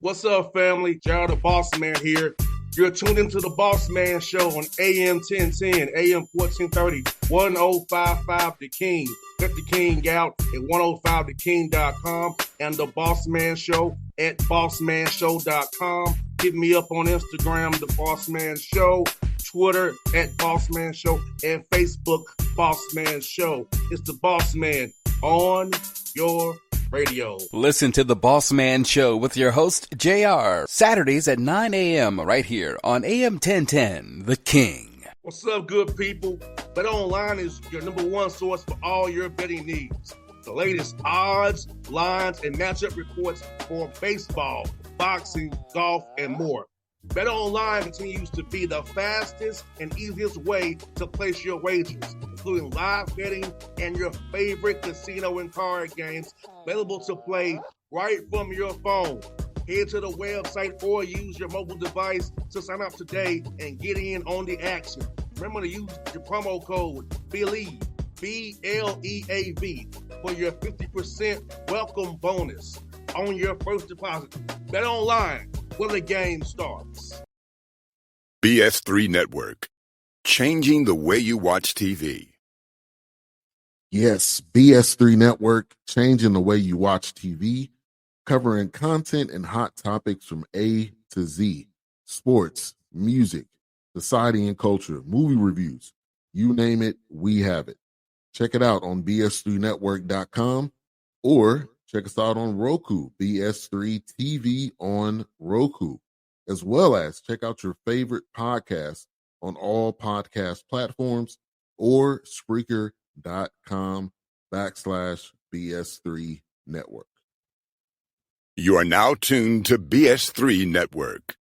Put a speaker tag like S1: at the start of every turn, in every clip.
S1: What's up, family? Gerald the Bossman here. You're tuned into the Bossman Show on AM 1010, AM 1430, 1055 The King. Let the King out at 105theking.com and the Bossman Show at bossmanshow.com. Hit me up on Instagram, The Bossman Show, Twitter at Bossman Show, and Facebook, Bossman Show. It's the Bossman on your radio.
S2: Listen to the Bossman Show with your host, JR, Saturdays at 9 a.m. right here on AM 1010, The King.
S1: What's up, good people? BetOnline is your number one source for all your betting needs. The latest odds, lines, and matchup reports for baseball, boxing, golf, and more. BetOnline continues to be the fastest and easiest way to place your wagers, including live betting and your favorite casino and card games available to play right from your phone. Head to the website or use your mobile device to sign up today and get in on the action. Remember to use your promo code BELIEVE, B-L-E-A-V, for your 50% welcome bonus on your first deposit. BetOnline, where the game starts.
S3: BS3 Network, changing the way you watch TV.
S4: Yes, BS3 Network, changing the way you watch TV, covering content and hot topics from A to Z, sports, music, society and culture, movie reviews, you name it, we have it. Check it out on bs3network.com or check us out on Roku, BS3 TV on Roku, as well as check out your favorite podcast on all podcast platforms or Spreaker.com/BS3 Network.
S3: You are now tuned to BS3 Network.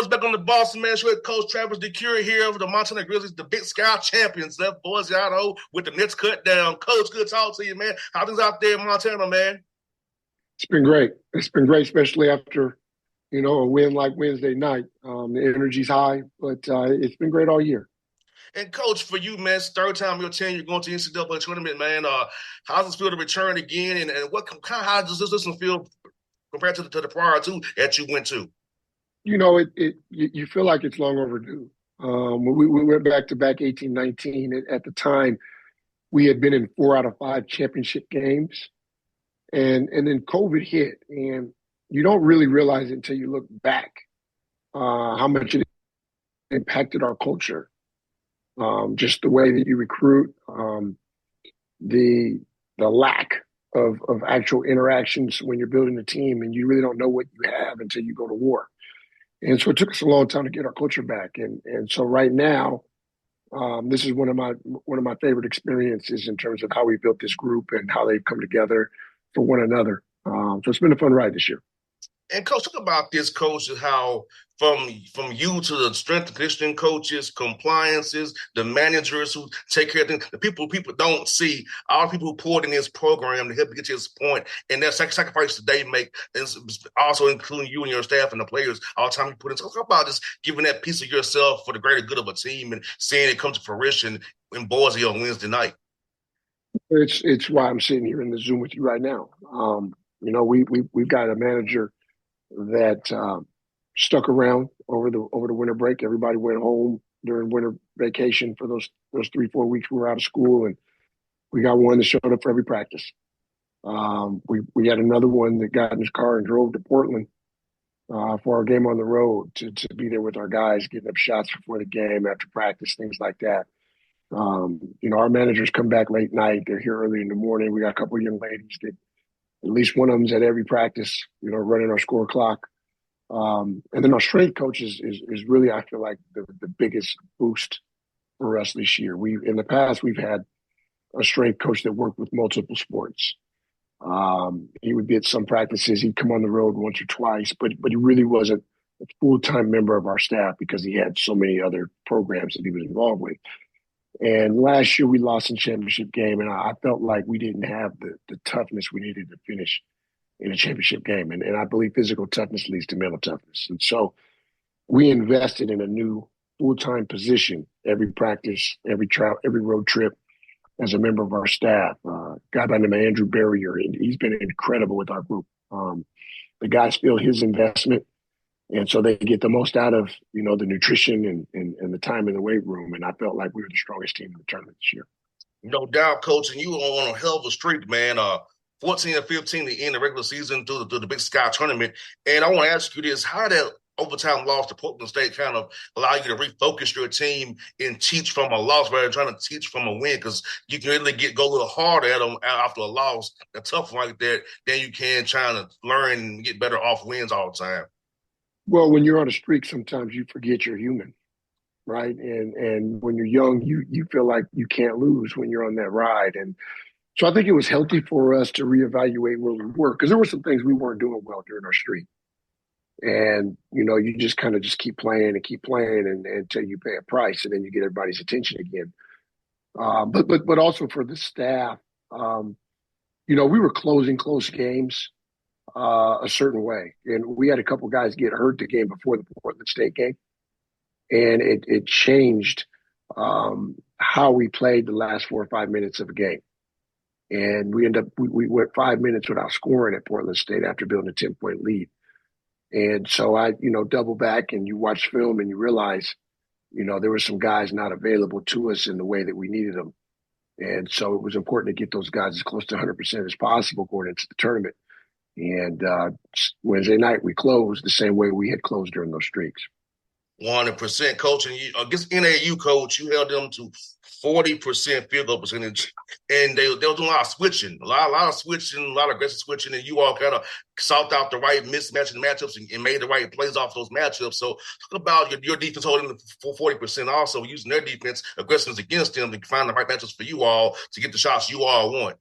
S1: Back on the Bossman Show with Coach Travis DeCuire here of the Montana Grizzlies, the Big Sky champions. Left boys out with the Nets cut down. Coach, good talk to you, man. How things out there in Montana, man?
S5: It's been great. It's been great, especially after, a win like Wednesday night. The energy's high, but it's been great all year.
S1: And Coach, for you, man, it's third time you're going to the NCAA tournament, man. How does it feel to return again? And how does this feel compared to the prior two that you went to?
S5: You feel like it's long overdue. We went back to 18-19. At the time, we had been in 4 out of 5 championship games. And then COVID hit. And you don't really realize it until you look back how much it impacted our culture. Just the way that you recruit, the lack of actual interactions when you're building a team, and you really don't know what you have until you go to war. And so it took us a long time to get our culture back. And so right now, this is one of my favorite experiences in terms of how we built this group and how they've come together for one another. So it's been a fun ride this year.
S1: And Coach, talk about this, Coach, how from you to the strength and conditioning coaches, compliances, the managers who take care of things, the people don't see, all the people who poured in this program to help you get to this point, and that sacrifice that they make, and also including you and your staff and the players, all the time you put in. So talk about just giving that piece of yourself for the greater good of a team and seeing it come to fruition in Boise on Wednesday night.
S5: It's why I'm sitting here in the Zoom with you right now. We've got a manager that stuck around over the winter break. Everybody went home during winter vacation for those 3-4 weeks we were out of school, and we got one that showed up for every practice. We had another one that got in his car and drove to Portland for our game on the road to be there with our guys, getting up shots before the game, after practice, things like that. Our managers come back late night. They're here early in the morning. We got a couple of young ladies that at least one of them's at every practice, running our score clock. And then our strength coach is really, I feel like, the biggest boost for us this year. In the past, we've had a strength coach that worked with multiple sports. He would be at some practices. He'd come on the road once or twice, but he really wasn't a full-time member of our staff because he had so many other programs that he was involved with. And last year we lost in championship game, and I felt like we didn't have the toughness we needed to finish in a championship game. And I believe physical toughness leads to mental toughness. And so we invested in a new full-time position every practice, every road trip as a member of our staff. A guy by the name of Andrew Barrier, and he's been incredible with our group. The guys feel his investment, and so they get the most out of, the nutrition and the time in the weight room. And I felt like we were the strongest team in the tournament this year.
S1: No doubt, Coach, and you were on a hell of a streak, man. 14 and 15 to end the regular season through the Big Sky tournament. And I want to ask you this: how did that overtime loss to Portland State kind of allow you to refocus your team and teach from a loss rather than trying to teach from a win? Because you can really go a little harder at them after a loss, a tough one like that, than you can trying to learn and get better off wins all the time.
S5: Well, when you're on a streak, sometimes you forget you're human, right? And when you're young, you feel like you can't lose when you're on that ride. And so I think it was healthy for us to reevaluate where we were, because there were some things we weren't doing well during our streak. And, you just kind of keep playing and until you pay a price, and then you get everybody's attention again. But also for the staff, we were closing close games a certain way. And we had a couple guys get hurt the game before the Portland State game. And it changed how we played the last 4 or 5 minutes of a game. And we went 5 minutes without scoring at Portland State after building a 10-point lead. And so I, double back and you watch film and you realize, there were some guys not available to us in the way that we needed them. And so it was important to get those guys as close to 100% as possible going into the tournament. And Wednesday night, we closed the same way we had closed during those streaks.
S1: 100%, Coach. And against NAU, Coach, you held them to 40% field goal percentage, and they were doing a lot of switching, a lot of switching, a lot of aggressive switching, and you all kind of sought out the right mismatch in the matchups and made the right plays off those matchups. So talk about your defense holding them for 40%, also using their defense aggressiveness against them to find the right matchups for you all to get the shots you all want.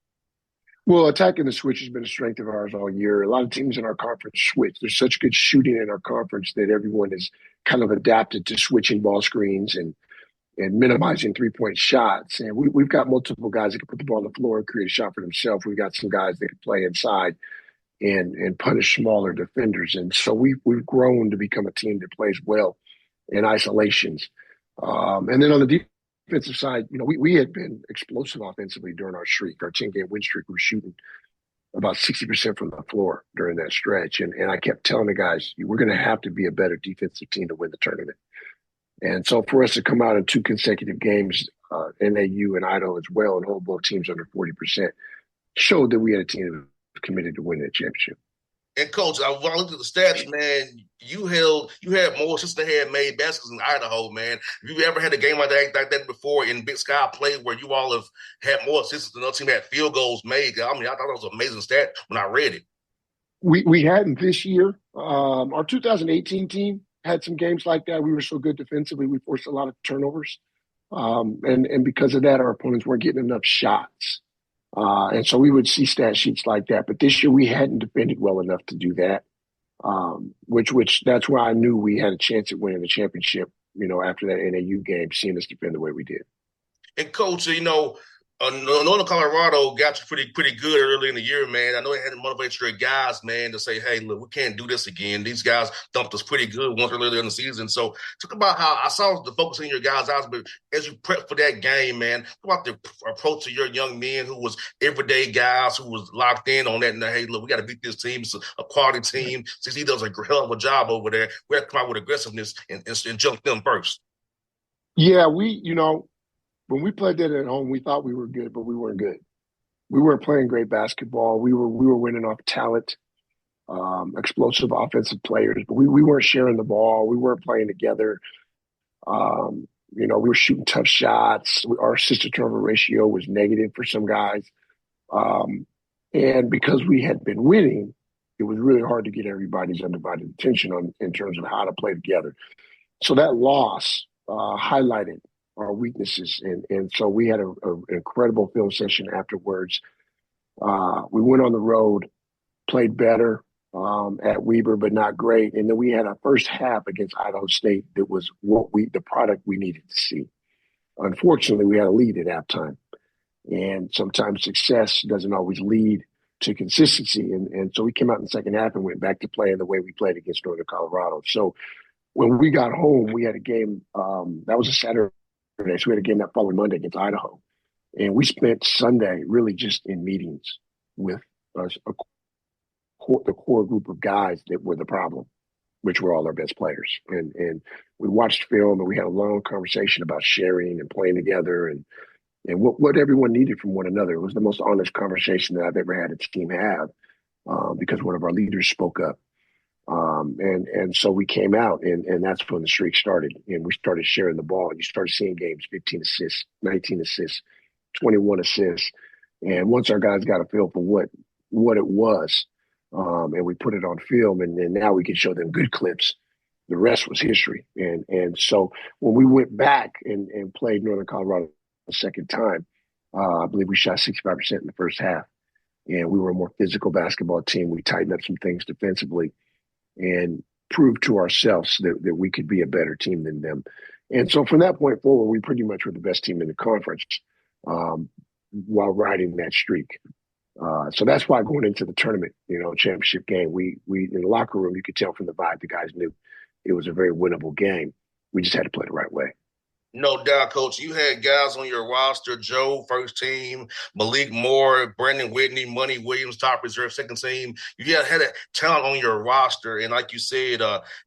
S5: Well, attacking the switch has been a strength of ours all year. A lot of teams in our conference switch. There's such good shooting in our conference that everyone is kind of adapted to switching ball screens and minimizing three-point shots. And we've got multiple guys that can put the ball on the floor and create a shot for themselves. We've got some guys that can play inside and punish smaller defenders. And so we've grown to become a team that plays well in isolations. And then on the defensive side, we had been explosive offensively during our streak, our 10-game win streak. We were shooting about 60% from the floor during that stretch. And I kept telling the guys, we're going to have to be a better defensive team to win the tournament. And so for us to come out in 2 consecutive games, NAU and Idaho as well, and hold both teams under 40%, showed that we had a team that was committed to winning the championship.
S1: And Coach, when I looked at the stats, man, you had more assists than had made baskets in Idaho, man. Have you ever had a game like that before in Big Sky play where you all have had more assists than the other team had field goals made? I mean, I thought that was an amazing stat when I read it.
S5: We hadn't this year. Our 2018 team had some games like that. We were so good defensively, we forced a lot of turnovers. And because of that, our opponents weren't getting enough shots. And so we would see stat sheets like that. But this year we hadn't defended well enough to do that, which that's why I knew we had a chance at winning the championship, after that NAU game, seeing us defend the way we did.
S1: And Coach, Northern Colorado got you pretty good early in the year, man. I know they had to motivate your guys, man, to say, hey, look, we can't do this again. These guys dumped us pretty good once earlier in the season. So talk about how I saw the focus in your guys' eyes, but as you prep for that game, man, talk about the approach to your young men who was everyday guys who was locked in on that. And hey, look, we got to beat this team. It's a quality team. Since he does a hell of a job over there, we have to come out with aggressiveness and jump them first.
S5: Yeah, when we played that at home, we thought we were good, but we weren't good. We weren't playing great basketball. We were winning off talent, explosive offensive players, but we weren't sharing the ball. We weren't playing together. We were shooting tough shots. Our assist-to-turnover ratio was negative for some guys. And because we had been winning, it was really hard to get everybody's undivided attention in terms of how to play together. So that loss highlighted our weaknesses, and so we had an incredible film session afterwards. We went on the road, played better at Weber, but not great. And then we had our first half against Idaho State that was the product we needed to see. Unfortunately, we had a lead at halftime. And sometimes success doesn't always lead to consistency. And so we came out in the second half and went back to playing the way we played against Northern Colorado. So when we got home, we had a game, that was a Saturday. So we had a game that following Monday against Idaho. And we spent Sunday really just in meetings with the core group of guys that were the problem, which were all our best players. And we watched film and we had a long conversation about sharing and playing together and what everyone needed from one another. It was the most honest conversation that I've ever had a team have because one of our leaders spoke up. And so we came out and that's when the streak started and we started sharing the ball. You started seeing games, 15 assists, 19 assists, 21 assists. And once our guys got a feel for what it was, and we put it on film and now we can show them good clips. The rest was history. And so when we went back and played Northern Colorado the second time, I believe we shot 65% in the first half. And we were a more physical basketball team. We tightened up some things defensively and proved to ourselves that we could be a better team than them. And so from that point forward, we pretty much were the best team in the conference while riding that streak. So that's why going into the tournament, championship game, we in the locker room, you could tell from the vibe, the guys knew it was a very winnable game. We just had to play the right way.
S1: No doubt, Coach. You had guys on your roster, Joe, first team, Malik Moore, Brandon Whitney, Money Williams, top reserve, second team. You had a talent on your roster. And like you said,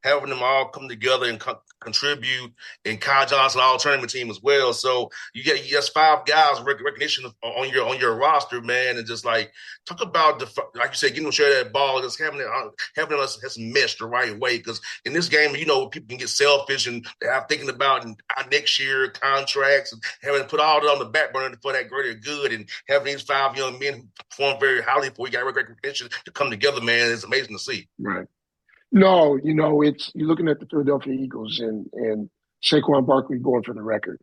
S1: having them all come together and contribute, and Kyle Johnson, all tournament team as well. So you get five guys recognition on your roster, man. And just like talk about like you said, getting them to share that ball, just having us meshed the right way. Because in this game, people can get selfish and they're thinking about our next year contracts and having to put all that on the back burner for that greater good, and having these five young men who perform very highly for you got recognition to come together, man. It's amazing to see.
S5: Right. No, you're looking at the Philadelphia Eagles and Saquon Barkley going for the record.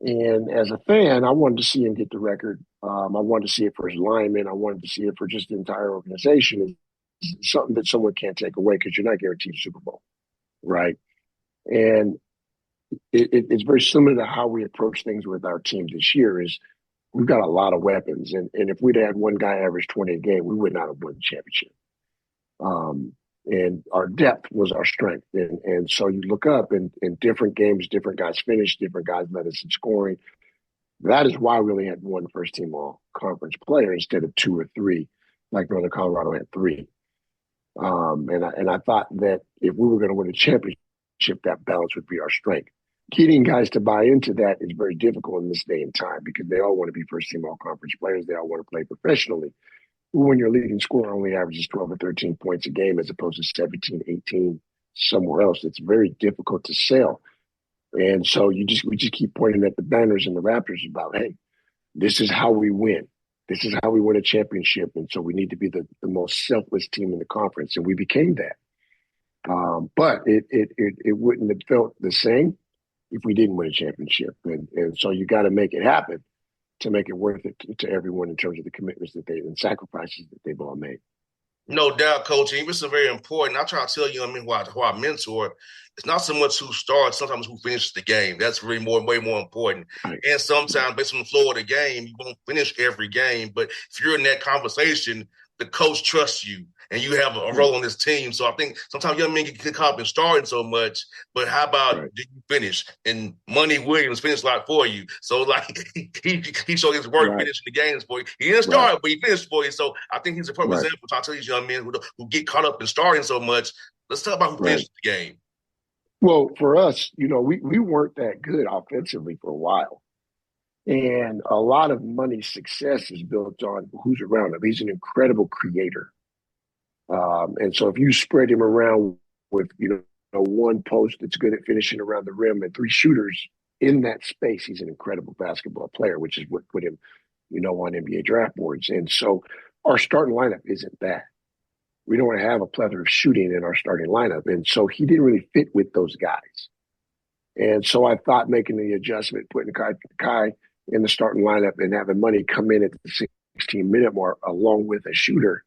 S5: And as a fan, I wanted to see him get the record. I wanted to see it for his linemen. I wanted to see it for just the entire organization. It's something that someone can't take away because you're not guaranteed a Super Bowl, right? And it's very similar to how we approach things with our team this year is we've got a lot of weapons. And if we'd had one guy average 20 a game, we would not have won the championship. And our depth was our strength. And so you look up in different games, different guys finished, different guys led us in scoring. That is why we really had one first team all conference player instead of two or three, like Northern Colorado had three. And I thought that if we were going to win a championship, that balance would be our strength. Getting guys to buy into that is very difficult in this day and time because they all want to be first team all conference players. They all want to play professionally. When your leading scorer only averages 12 or 13 points a game as opposed to 17, 18 somewhere else, it's very difficult to sell. And so we just keep pointing at the banners and the Raptors about, hey, this is how we win. This is how we win a championship. And so we need to be the most selfless team in the conference. And we became that. But it wouldn't have felt the same if we didn't win a championship. And so you got to make it happen to make it worth it to everyone in terms of the commitments and sacrifices that they've all made.
S1: No doubt, Coach. And it's very important. I try to tell you, who I mentor, it's not so much who starts, sometimes who finishes the game. That's really way more important. Right. And sometimes based on the flow of the game, you won't finish every game. But if you're in that conversation, the coach trusts you and you have a role on this team. So I think sometimes young men get caught up in starting so much, but how about did you finish? And Money Williams finished a lot for you. So like he showed his work finishing the games for you. He didn't start, but he finished for you. So I think he's a perfect example to tell these young men who get caught up in starting so much. Let's talk about who finished the game.
S5: Well, for us, we weren't that good offensively for a while. And a lot of Money's success is built on who's around him. He's an incredible creator. And so if you spread him around with, one post that's good at finishing around the rim and three shooters in that space, he's an incredible basketball player, which is what put him, on NBA draft boards. And so our starting lineup isn't that. We don't want to have a plethora of shooting in our starting lineup. And so he didn't really fit with those guys. And so I thought making the adjustment, putting Kai in the starting lineup and having Money come in at the 16-minute mark along with a shooter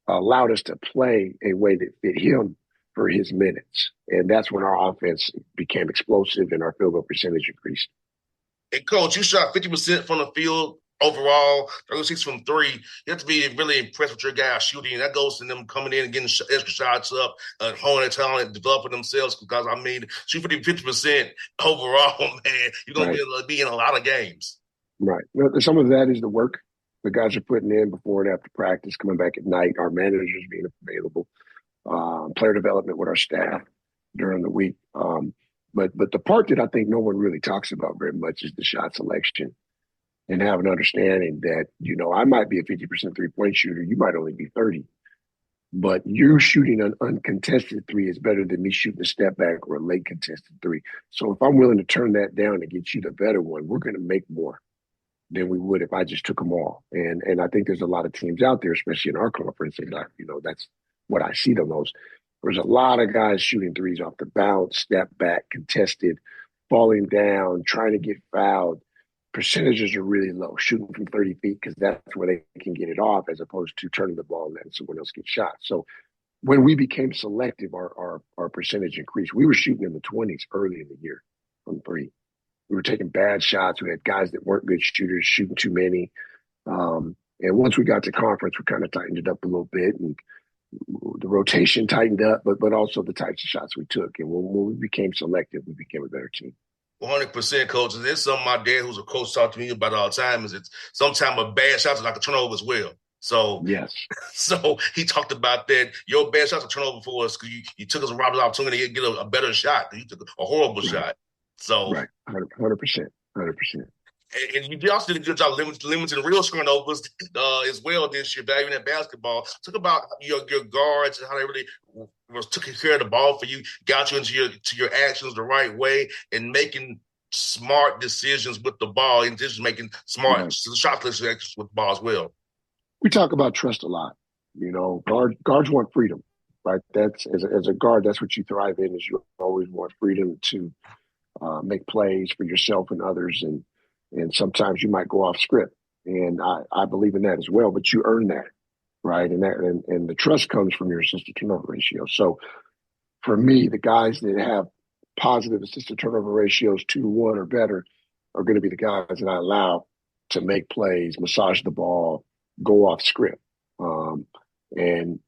S5: allowed us to play a way that fit him for his minutes. And that's when our offense became explosive and our field goal percentage increased.
S1: And Coach, you shot 50% from the field overall, 36 from three. You have to be really impressed with your guys shooting. That goes to them coming in and getting extra shots up, honing their talent, developing themselves. Because, I mean, shoot 50% overall, man, you're going to be in a lot of games.
S5: Right. Some of that is the work the guys are putting in before and after practice, coming back at night, our managers being available, player development with our staff during the week. But the part that I think no one really talks about very much is the shot selection and have an understanding that, I might be a 50% three-point shooter. You might only be 30. But you shooting an uncontested three is better than me shooting a step back or a late contested three. So if I'm willing to turn that down and get you the better one, we're going to make more than we would if I just took them all. And I think there's a lot of teams out there, especially in our conference, and that's what I see the most. There's a lot of guys shooting threes off the bounce, step back, contested, falling down, trying to get fouled. Percentages are really low, shooting from 30 feet because that's where they can get it off as opposed to turning the ball and letting someone else get shot. So when we became selective, our percentage increased. We were shooting in the 20s early in the year from three. We were taking bad shots. We had guys that weren't good shooters, shooting too many. And once we got to conference, we kind of tightened it up a little bit, and the rotation tightened up, but also the types of shots we took. And when we became selective, we became a better team.
S1: 100%, coach. And there's something my dad, who's a coach, talked to me about all the time, is it's sometimes a bad shot is like a turnover as well. So
S5: yes.
S1: So he talked about that. Your bad shots are turnover for us because you took us a Robert's opportunity to get a better shot. You took a horrible shot. So
S5: right, 100%.
S1: And you also did a good job limiting real turnovers as well this year, even in basketball. Talk about your guards and how they really took care of the ball for you, got you into your actions the right way, and making smart decisions with the ball, and just making smart shot selections with the ball as well.
S5: We talk about trust a lot. Guards want freedom, right? That's as a guard, that's what you thrive in. Is you always want freedom to make plays for yourself and others, and sometimes you might go off script, and I believe in that as well. But you earn that, right? And the trust comes from your assist to turnover ratio. So for me, the guys that have positive assist to turnover ratios 2-to-1 or better are going to be the guys that I allow to make plays, massage the ball, go off script. And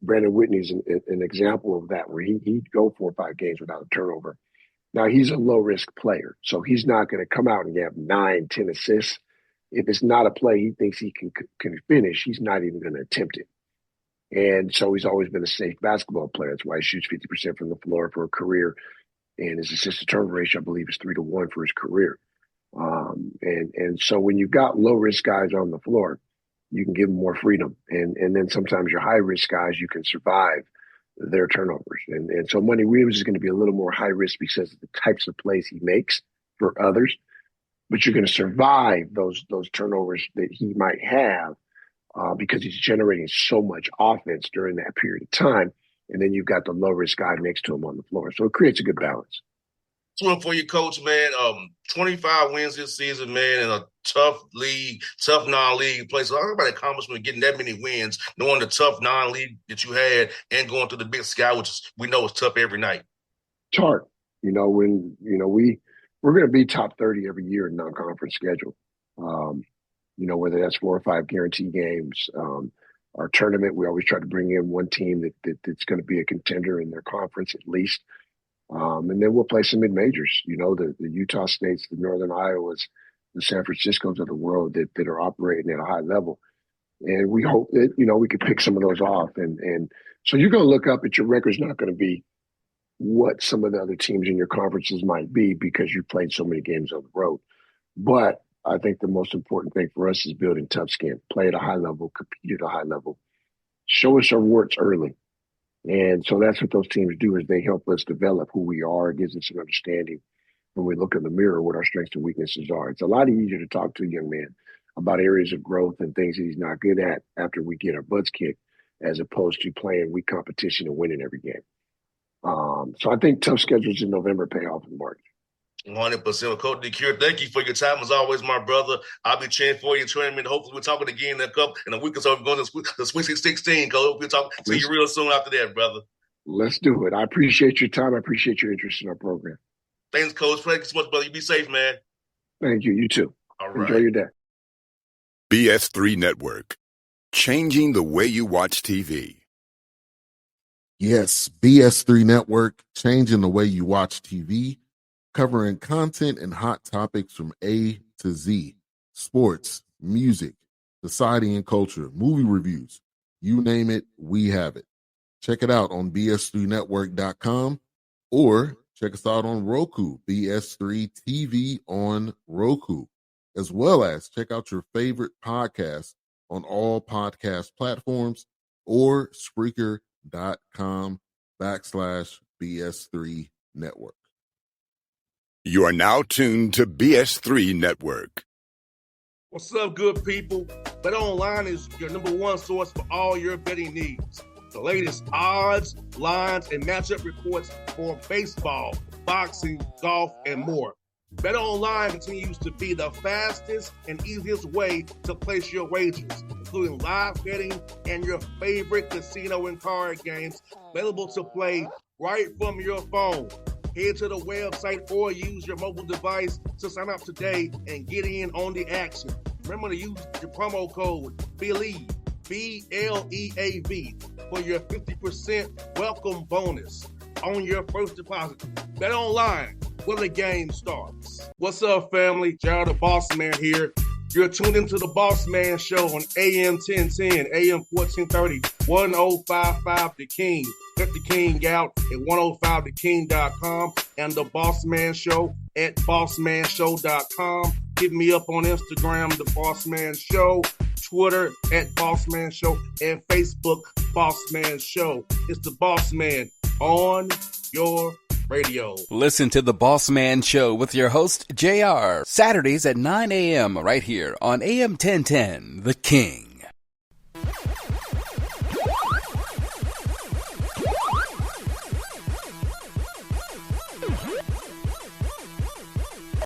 S5: Brandon Whitney's an example of that, where he'd go 4 or 5 games without a turnover. Now, he's a low-risk player, so he's not going to come out and have 9, 10 assists. If it's not a play he thinks he can finish, he's not even going to attempt it. And so he's always been a safe basketball player. That's why he shoots 50% from the floor for a career. And his assist-to-turnover ratio, I believe, is 3-to-1 for his career. And so when you've got low-risk guys on the floor, you can give them more freedom. And then sometimes your high-risk guys, you can survive their turnovers. And so Money Williams is going to be a little more high risk because of the types of plays he makes for others, but you're going to survive those turnovers that he might have because he's generating so much offense during that period of time. And then you've got the low risk guy next to him on the floor. So it creates a good balance.
S1: One for you, coach, man. 25 wins this season, man, in a tough league, tough non-league place. So talk about the accomplishment of getting that many wins, knowing the tough non-league that you had, and going through the Big Sky, which we know is tough every night.
S5: It's hard, we're going to be top 30 every year in non-conference schedule. Whether that's 4 or 5 guarantee games. Our tournament, we always try to bring in one team that's going to be a contender in their conference at least. And then we'll play some mid-majors, the Utah States, the Northern Iowas, the San Franciscos of the world that are operating at a high level. And we hope that, we could pick some of those off. And so you're going to look up at your record's not going to be what some of the other teams in your conferences might be because you played so many games on the road. But I think the most important thing for us is building tough skin, play at a high level, compete at a high level, show us our warts early. And so that's what those teams do, is they help us develop who we are. It gives us an understanding when we look in the mirror what our strengths and weaknesses are. It's a lot easier to talk to a young man about areas of growth and things that he's not good at after we get our butts kicked as opposed to playing weak competition and winning every game. So I think tough schedules in November pay off in March.
S1: 100%. Coach DeCuire, thank you for your time as always, my brother. I'll be cheering for you, tournament. Hopefully, we're talking again in a week or so. We're going to the Sweet 16, Coach. We'll talk to you real soon after that, brother.
S5: Let's do it. I appreciate your time. I appreciate your interest in our program.
S1: Thanks, Coach. Thank you so much, brother. You be safe, man.
S5: Thank you. You too.
S1: All right.
S5: Enjoy your day.
S3: BS3 Network. Changing the way you watch TV.
S4: Yes, BS3 Network, changing the way you watch TV, covering content and hot topics from A to Z, sports, music, society and culture, movie reviews, you name it, we have it. Check it out on bs3network.com or check us out on Roku, BS3 TV on Roku, as well as check out your favorite podcast on all podcast platforms or Spreaker.com/BS3 Network.
S3: You are now tuned to BS3 Network.
S1: What's up, good people? BetOnline is your number one source for all your betting needs. The latest odds, lines, and matchup reports for baseball, boxing, golf, and more. BetOnline continues to be the fastest and easiest way to place your wagers, including live betting and your favorite casino and card games available to play right from your phone. Head to the website or use your mobile device to sign up today and get in on the action. Remember to use your promo code BELIEVE, BLEAV, for your 50% welcome bonus on your first deposit. BetOnline, where the game starts. What's up, family? Jared the Bossman here. You're tuned into the Bossman Show on AM 1010, AM 1430, 1055 The King. Check The King out at 105theking.com and the Bossman Show at bossmanshow.com. Hit me up on Instagram, The Bossman Show, Twitter at Bossman Show, and Facebook, Bossman Show. It's the Bossman on your radio.
S2: Listen to The Bossman Show with your host, JR, Saturdays at 9 a.m. right here on AM 1010, The King.